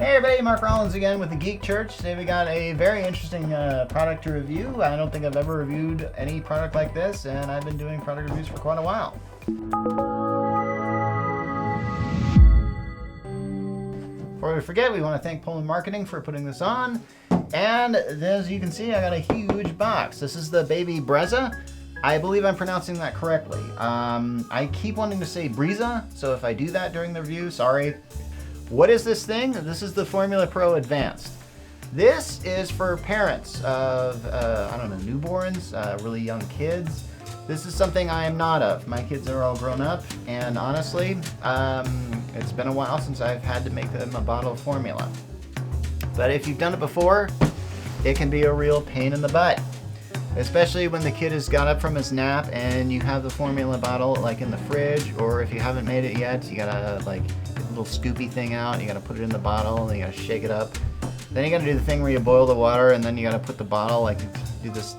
Hey everybody, Mark Rollins again with the Geek Church. Today we got a very interesting product to review. I don't think I've ever reviewed any product like this, and I've been doing product reviews for quite a while. Before we forget, we want to thank Pullman Marketing for putting this on. And as you can see, I got a huge box. This is the Baby Brezza. I believe I'm pronouncing that correctly. I keep wanting to say Brezza, so if I do that during the review, sorry. What is this thing? This is the Formula Pro Advanced. This is for parents of, I don't know, newborns, really young kids. This is something I am not of. My kids are all grown up, and honestly, it's been a while since I've had to make them a bottle of formula. But if you've done it before, it can be a real pain in the butt. Especially when the kid has got up from his nap and you have the formula bottle like in the fridge, or if you haven't made it yet, you gotta like get the little scoopy thing out, you gotta put it in the bottle, and you gotta shake it up. Then you gotta do the thing where you boil the water, and then you gotta put the bottle, like do this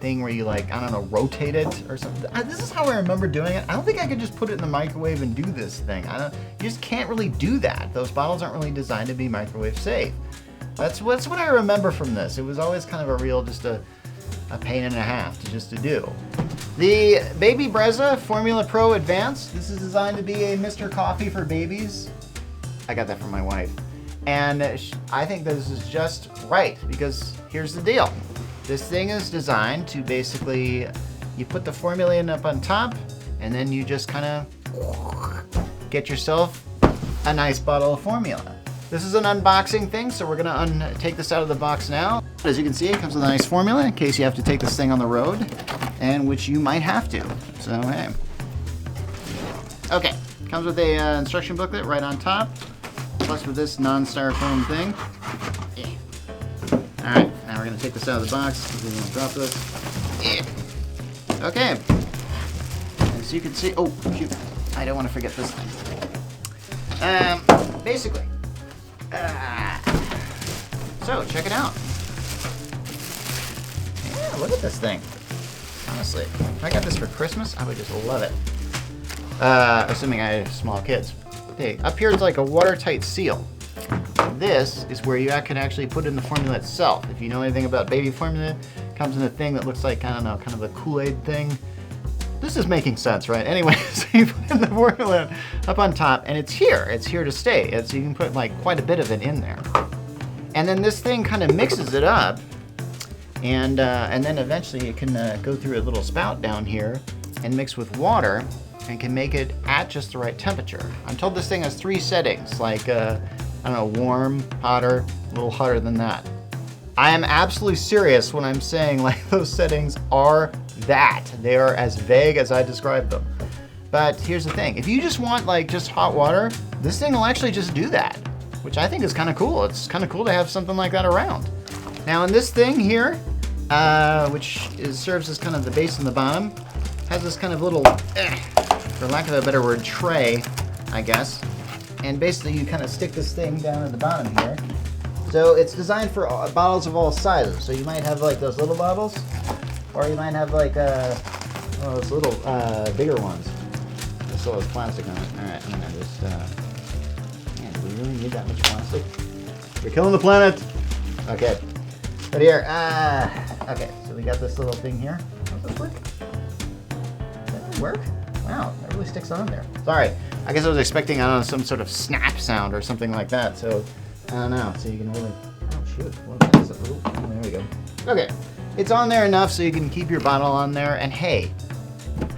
thing where you like, I don't know, rotate it or something. This is how I remember doing it. I don't think I could just put it in the microwave and do this thing. You just can't really do that. Those bottles aren't really designed to be microwave safe. That's what I remember from this. It was always kind of a real, just a pain and a half to do. The Baby Brezza Formula Pro Advanced. This is designed to be a Mr. Coffee for babies. I got that from my wife. And I think this is just right, because here's the deal. This thing is designed to basically, you put the formula in up on top, and then you just kind of get yourself a nice bottle of formula. This is an unboxing thing, so we're gonna take this out of the box now. As you can see, it comes with a nice formula in case you have to take this thing on the road, and which you might have to, so hey. Okay, comes with a instruction booklet right on top, plus with this non-styrofoam thing. Yeah. All right, now we're gonna take this out of the box. We're gonna drop this. Yeah. Okay, as you can see, oh shoot, I don't wanna forget this thing. Basically, so check it out. Yeah, look at this thing. Honestly, if I got this for Christmas, I would just love it. Assuming I have small kids. Okay, up here is like a watertight seal. This is where you can actually put in the formula itself. If you know anything about baby formula, it comes in a thing that looks like, I don't know, kind of a Kool-Aid thing. This is making sense, right? Anyway, so you put in the formula up on top, and it's here to stay. You can put like quite a bit of it in there. And then this thing kind of mixes it up, and then eventually it can go through a little spout down here and mix with water, and can make it at just the right temperature. I'm told this thing has 3 settings, like, I don't know, warm, hotter, a little hotter than that. I am absolutely serious when I'm saying like those settings are that. They are as vague as I described them. But here's the thing, if you just want like just hot water, this thing will actually just do that, which I think is kind of cool. It's kind of cool to have something like that around. Now in this thing here, which serves as kind of the base and the bottom, has this kind of little, for lack of a better word, tray, I guess. And basically you kind of stick this thing down at the bottom here. So it's designed for bottles of all sizes. So you might have like those little bottles, or you might have like those little bigger ones. This still has plastic on it. All right, I'm gonna just, man, do we really need that much plastic? We're killing the planet. Okay, but here, okay, so we got this little thing here. Does this work? Does that work? Wow, that really sticks on there. Sorry, I guess I was expecting, I don't know, some sort of snap sound or something like that. So I don't know, so you can really, oh shoot, what is it? Oh, there we go. Okay, it's on there enough so you can keep your bottle on there, and hey,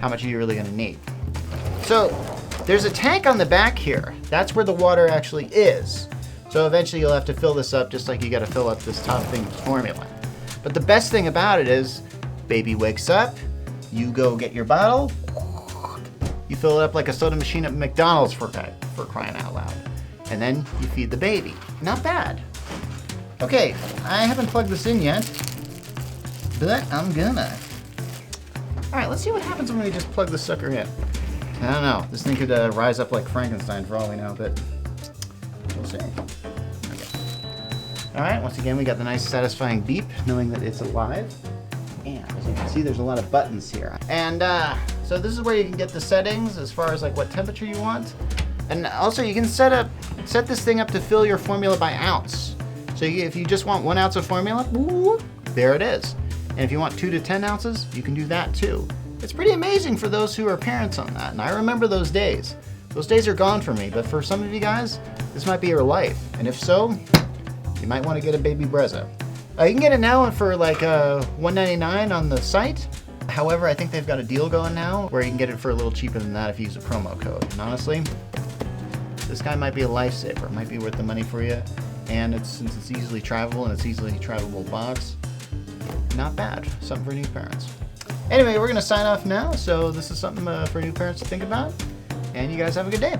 how much are you really gonna need? So, there's a tank on the back here. That's where the water actually is. So eventually you'll have to fill this up just like you gotta fill up this top thing with formula. But the best thing about it is, baby wakes up, you go get your bottle, you fill it up like a soda machine at McDonald's for crying out loud. And then you feed the baby. Not bad. Okay, I haven't plugged this in yet, but I'm gonna. All right, let's see what happens when we just plug this sucker in. I don't know, this thing could rise up like Frankenstein for all we know, but we'll see. Okay. All right, once again, we got the nice satisfying beep, knowing that it's alive. And as you can see, there's a lot of buttons here. And so this is where you can get the settings as far as like what temperature you want. And also you can set up set this thing up to fill your formula by ounce. So if you just want 1 ounce of formula, there it is. And if you want 2 to 10 ounces, you can do that too. It's pretty amazing for those who are parents on that. And I remember those days. Those days are gone for me, but for some of you guys, this might be your life. And if so, you might want to get a Baby Brezza. You can get it now for like $1.99 on the site. However, I think they've got a deal going now where you can get it for a little cheaper than that if you use a promo code. And honestly, this guy might be a lifesaver. It might be worth the money for you. And since it's easily travelable and it's easily travelable box, not bad. Something for new parents. Anyway, we're going to sign off now. So this is something for new parents to think about. And you guys have a good day.